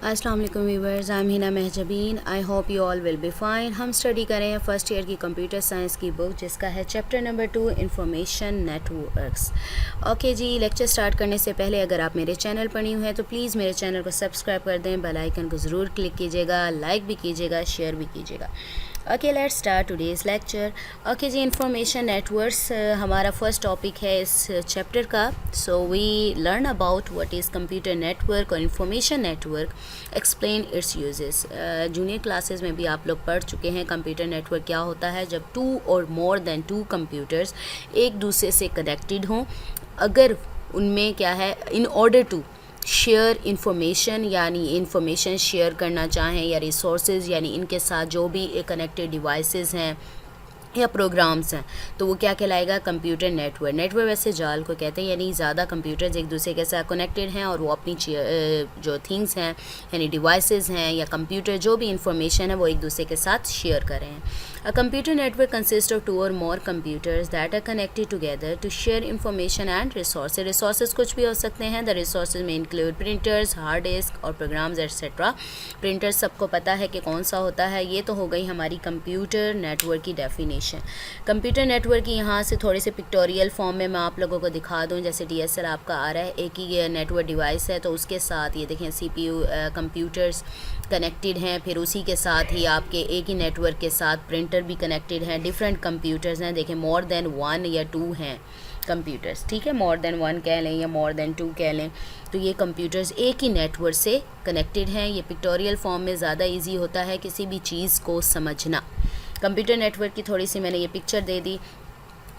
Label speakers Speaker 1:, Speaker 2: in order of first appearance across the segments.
Speaker 1: अस्सलाम वालेकुम viewers, I am Hina Mahjabeen. I hope you all will be fine. हम study करें हैं फर्स्ट ईयर की कंप्यूटर साइंस की बुक जिसका है chapter number 2 information networks. Okay जी, लेक्चर स्टार्ट करने से पहले अगर आप मेरे चैनल पर न्यू हैं तो प्लीज़ मेरे चैनल को सब्सक्राइब कर दें, बेल आइकन को ज़रूर क्लिक कीजिएगा, लाइक भी कीजिएगा, शेयर भी कीजिएगा। Okay, let's start today's lecture. Okay जी, इंफॉर्मेशन नेटवर्क्स हमारा फर्स्ट टॉपिक है इस चैप्टर का। So we learn about what is computer network और information network, explain its uses. Junior classes में भी आप लोग पढ़ चुके हैं कंप्यूटर नेटवर्क क्या होता है। जब 2 और मोर देन 2 कंप्यूटर्स एक दूसरे से कनेक्टेड हों, अगर उनमें क्या है, in order to share information यानी इंफॉर्मेशन शेयर करना चाहें या रिसोर्सेज यानी इनके साथ जो भी कनेक्टेड डिवाइसेस हैं या प्रोग्राम्स हैं, तो वो क्या कहलाएगा, कंप्यूटर नेटवर्क। नेटवर्क वैसे जाल को कहते हैं, यानी ज़्यादा कंप्यूटर्स एक दूसरे के साथ कनेक्टेड हैं और वो अपनी जो थिंग्स हैं यानी डिवाइसेस हैं या कंप्यूटर जो भी इंफॉर्मेशन है वो एक दूसरे के साथ शेयर कर रहे हैं। A computer network consist of 2 और more computers that are connected together to share information and resources. Resources कुछ भी हो सकते हैं। द रिसोर्सेज में इंक्लूड प्रिंटर्स, हार्ड डिस्क और प्रोग्राम्स एक्सेट्रा। प्रिंटर्स सबको पता है कि कौन सा होता है। ये तो हो गई हमारी कंप्यूटर नेटवर्क की डेफिनेशन। कंप्यूटर नेटवर्क की यहाँ से थोड़ी सी पिक्टोरियल फॉर्म में मैं आप लोगों को दिखा दूँ। जैसे DSL आपका आ रहा है, एक ही नेटवर्क डिवाइस है, तो उसके साथ ये देखें CPU कंप्यूटर्स कनेक्टेड हैं। फिर उसी के साथ ही आपके एक ही नेटवर्क के साथ प्रिंटर भी कनेक्टेड हैं। डिफरेंट कंप्यूटर्स हैं, देखें मोर देन 1 या 2 हैं कंप्यूटर्स, ठीक है, मोर देन 1 कह लें या मोर देन 2 कह लें। तो ये कंप्यूटर्स एक ही नेटवर्क से कनेक्टेड हैं। ये पिक्टोरियल फॉर्म में ज़्यादा इजी होता है किसी भी चीज़ को समझना। कंप्यूटर नेटवर्क की थोड़ी सी मैंने ये पिक्चर दे दी।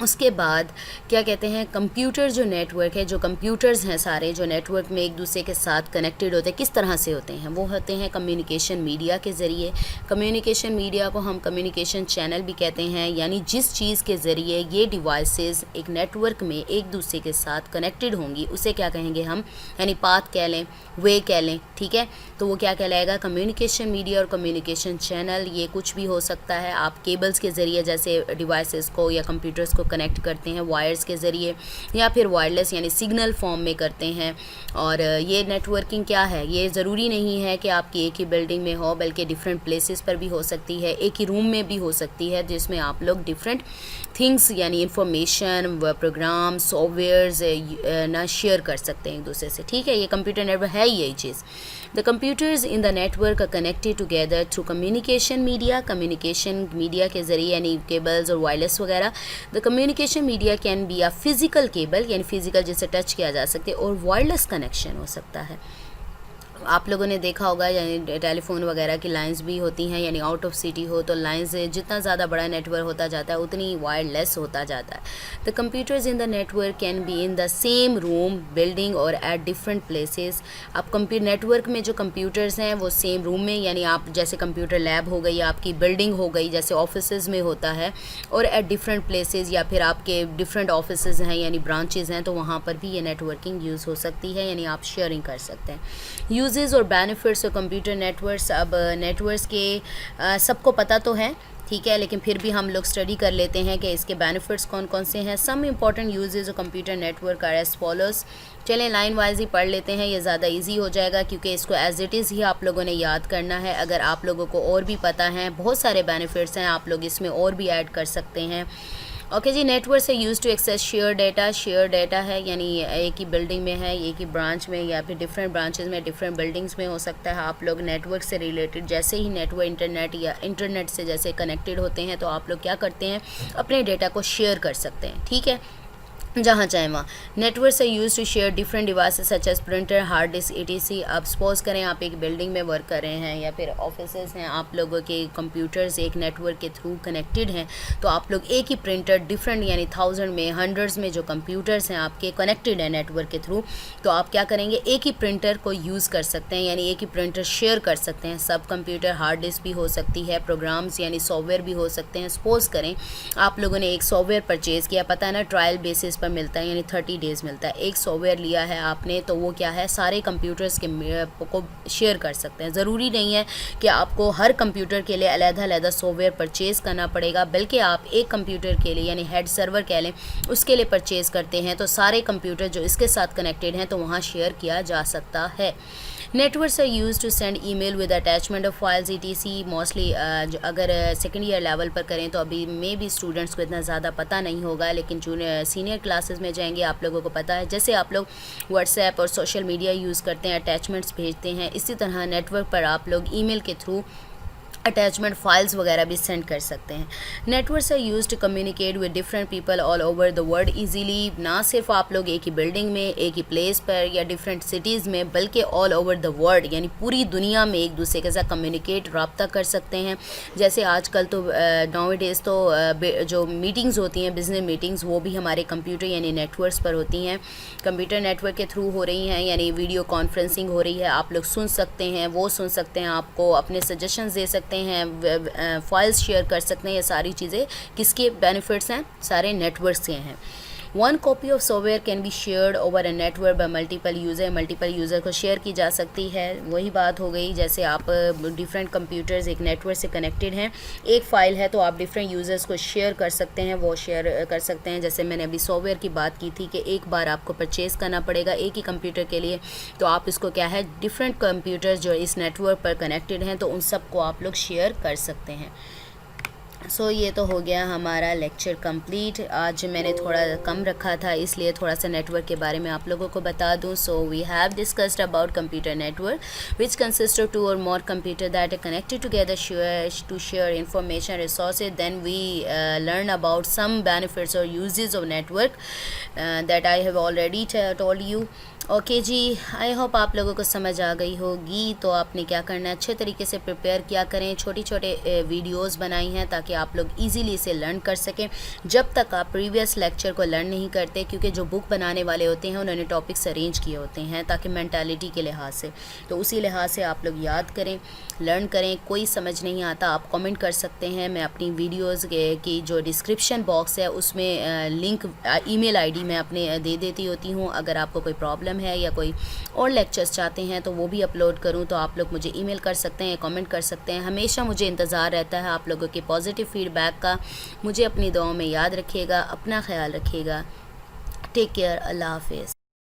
Speaker 1: उसके बाद क्या कहते हैं, कंप्यूटर जो नेटवर्क है, जो कंप्यूटर्स हैं सारे जो नेटवर्क में एक दूसरे के साथ कनेक्टेड होते हैं, किस तरह से होते हैं, वो होते हैं कम्युनिकेशन मीडिया के ज़रिए। कम्युनिकेशन मीडिया को हम कम्युनिकेशन चैनल भी कहते हैं, यानी जिस चीज़ के ज़रिए ये डिवाइसेस एक नेटवर्क में एक दूसरे के साथ कनेक्टेड होंगी उसे क्या कहेंगे हम, यानी पाथ कह लें, वे कह लें, ठीक है। तो वो क्या कहलाएगा, कम्युनिकेशन मीडिया और कम्युनिकेशन चैनल। ये कुछ भी हो सकता है, आप केबल्स के ज़रिए जैसे डिवाइसेस को या कंप्यूटर्स को कनेक्ट करते हैं वायर्स के ज़रिए, या फिर वायरलेस यानी सिग्नल फॉर्म में करते हैं। और ये नेटवर्किंग क्या है, ये ज़रूरी नहीं है कि आपकी एक ही बिल्डिंग में हो, बल्कि डिफरेंट प्लेसेस पर भी हो सकती है, एक ही रूम में भी हो सकती है, जिसमें आप लोग डिफरेंट थिंग्स यानी इंफॉर्मेशन, प्रोग्राम, सॉफ्टवेयर्स ना शेयर कर सकते हैं एक दूसरे से, ठीक है। ये कंप्यूटर नेटवर्क है यही चीज़। The computers in the network are connected together through communication media. Communication media के ज़रिए यानी केबल्स और वायरलेस वगैरह। The communication media can be a physical cable, यानी फिजिकल जिसे टच किया जा सकते, और वायरलेस कनेक्शन हो सकता है। आप लोगों ने देखा होगा यानी टेलीफोन वगैरह की लाइंस भी होती हैं, यानी आउट ऑफ सिटी हो तो लाइंस जितना ज़्यादा बड़ा नेटवर्क होता जाता है उतनी वायरलेस होता जाता है। The computers in the network can be in the same room, building और एट डिफरेंट प्लेसेस। अब कंप्यूटर नेटवर्क में जो कंप्यूटर्स हैं वो सेम रूम में, यानी आप जैसे कंप्यूटर लैब हो गई, आपकी बिल्डिंग हो गई जैसे ऑफिसेज में होता है, और एट डिफरेंट प्लेसेस या फिर आपके डिफरेंट ऑफिसेज हैं यानी ब्रांचेज हैं, तो वहाँ पर भी ये नेटवर्किंग यूज़ हो सकती है, यानी आप शेयरिंग कर सकते हैं। यूजेस और बेनिफिट्स ऑफ कंप्यूटर नेटवर्क्स। अब नेटवर्क्स के सबको पता तो है, ठीक है, लेकिन फिर भी हम लोग स्टडी कर लेते हैं कि इसके बेनिफिट्स कौन कौन से हैं। Some important uses of computer network are as follows. चलें लाइन वाइज ही पढ़ लेते हैं, ये ज़्यादा इजी हो जाएगा क्योंकि इसको एज इट इज़ ही आप लोगों ने याद करना है। अगर आप लोगों को और भी पता है, बहुत सारे बेनिफिट्स हैं, आप लोग इसमें और भी ऐड कर सकते हैं। ओके जी, नेटवर्क से use to access share data. Share data है यानी एक ही बिल्डिंग में है, एक ही ब्रांच में या फिर डिफरेंट ब्रांचेस में, डिफरेंट बिल्डिंग्स में हो सकता है। आप लोग नेटवर्क से रिलेटेड जैसे ही नेटवर्क इंटरनेट या इंटरनेट से जैसे कनेक्टेड होते हैं तो आप लोग क्या करते हैं, अपने डाटा को शेयर कर सकते हैं, ठीक है, जहाँ चाहें वहाँ। नेटवर्क से use to share different devices such as printer, hard disk, ETC। अब सपोज करें आप एक बिल्डिंग में वर्क कर रहे हैं या फिर ऑफिसेज हैं, आप लोगों के कंप्यूटर्स एक नेटवर्क के थ्रू कनेक्टेड हैं, तो आप लोग एक ही प्रिंटर डिफरेंट यानी 1000 में, हंड्रेड्स में जो कंप्यूटर्स हैं आपके कनेक्टेड हैं नेटवर्क के थ्रू, तो आप क्या करेंगे, एक ही प्रिंटर को यूज़ कर सकते हैं, यानी एक ही प्रिंटर शेयर कर सकते हैं। सब कंप्यूटर, हार्ड डिस्क भी हो सकती है, प्रोग्राम्स यानी सॉफ्टवेयर भी हो सकते हैं। सपोज करें आप लोगों ने एक सॉफ्टवेयर परचेज़ किया, पता है ना, ट्रायल बेसिस पर मिलता है, यानी 30 डेज़ मिलता है। एक सॉफ्टवेयर लिया है आपने तो वो क्या है, सारे कंप्यूटर्स के को शेयर कर सकते हैं। ज़रूरी नहीं है कि आपको हर कंप्यूटर के लिए अलग-अलग सॉफ्टवेयर परचेज़ करना पड़ेगा, बल्कि आप एक कंप्यूटर के लिए यानी हेड सर्वर कह लें उसके लिए परचेज़ करते हैं तो सारे कंप्यूटर जो इसके साथ कनेक्टेड हैं तो वहाँ शेयर किया जा सकता है। Networks are used to send email with attachment of files ETC। Mostly अगर सेकेंड ईयर लेवल पर करें तो अभी में भी स्टूडेंट्स को इतना ज़्यादा पता नहीं होगा, लेकिन जूनियर सीनियर क्लासेस में जाएंगे आप लोगों को पता है। जैसे आप लोग व्हाट्सएप और सोशल मीडिया यूज़ करते हैं, अटैचमेंट्स भेजते हैं, इसी तरह नेटवर्क पर आप लोग ईमेल के थ्रू अटैचमेंट फाइल्स वगैरह भी सेंड कर सकते हैं। Networks are used to communicate with different people all over the world easily. ना सिर्फ आप लोग एक ही बिल्डिंग में, एक ही प्लेस पर या डिफरेंट सिटीज़ में, बल्कि ऑल ओवर द वर्ल्ड यानी पूरी दुनिया में एक दूसरे के साथ कम्युनिकेट रब्ता कर सकते हैं। जैसे आजकल तो नाउअडेज़ तो जो मीटिंग्स होती हैं, बिजनेस मीटिंग्स, वो भी हमारे कंप्यूटर यानी नेटवर्क्स पर होती हैं, कंप्यूटर नेटवर्क के थ्रू हो रही हैं, यानी वीडियो कॉन्फ्रेंसिंग हो रही है। आप लोग सुन सकते हैं, वो सुन सकते हैं, आपको अपने सजेशंस दे सकते हैं, फाइल्स शेयर कर सकते हैं। ये सारी चीज़ें किसके बेनिफिट्स हैं, सारे नेटवर्क्स के हैं। One copy of software can be shared over a network bye multiple user को शेयर की जा सकती है। वही बात हो गई, जैसे आप डिफरेंट कंप्यूटर्स एक नेटवर्क से कनेक्टेड हैं, एक फ़ाइल है तो आप डिफरेंट यूज़र्स को शेयर कर सकते हैं, वो शेयर कर सकते हैं। जैसे मैंने अभी सॉफ्टवेयर की बात की थी कि एक बार आपको परचेज़ करना पड़ेगा एक ही कंप्यूटर के लिए, तो आप इसको क्या है, डिफरेंट कंप्यूटर्स जो इस नेटवर्क पर कनेक्टेड हैं तो उन सबको आप लोग शेयर कर सकते हैं। ये तो हो गया हमारा लेक्चर कंप्लीट। आज मैंने थोड़ा कम रखा था इसलिए थोड़ा सा नेटवर्क के बारे में आप लोगों को बता दूं। We have discussed about computer network which consist of 2 or more computer that are connected together to share information resources. Then we learn about some benefits और uses of network that I have already told you. Okay जी, I hope आप लोगों को समझ आ गई होगी। तो आपने क्या करना है, अच्छे तरीके से प्रिपेयर किया करें, छोटी छोटे वीडियोस बनाई हैं ताकि आप लोग इजीली इसे लर्न कर सकें। जब तक आप प्रीवियस लेक्चर को लर्न नहीं करते, क्योंकि जो बुक बनाने वाले होते हैं उन्होंने टॉपिक्स अरेंज किए होते हैं ताकि मैंटालिटी के लिहाज से, तो उसी लिहाज से आप लोग याद करें, लर्न करें। कोई समझ नहीं आता आप कमेंट कर सकते हैं। मैं अपनी वीडियोज़ की जो डिस्क्रिप्शन बॉक्स है उसमें लिंक ईमेल आईडी मैं अपने दे देती होती हूँ। अगर आपको कोई प्रॉब्लम है या कोई और लेक्चर्स चाहते हैं तो वो भी अपलोड करूं तो आप लोग मुझे ईमेल कर सकते हैं, कमेंट कर सकते हैं। हमेशा मुझे इंतज़ार रहता है आप लोगों के पॉजिटिव फीडबैक का। मुझे अपनी दुआओं में याद रखिएगा, अपना ख्याल रखिएगा। टेक केयर, अल्लाह हाफिज़।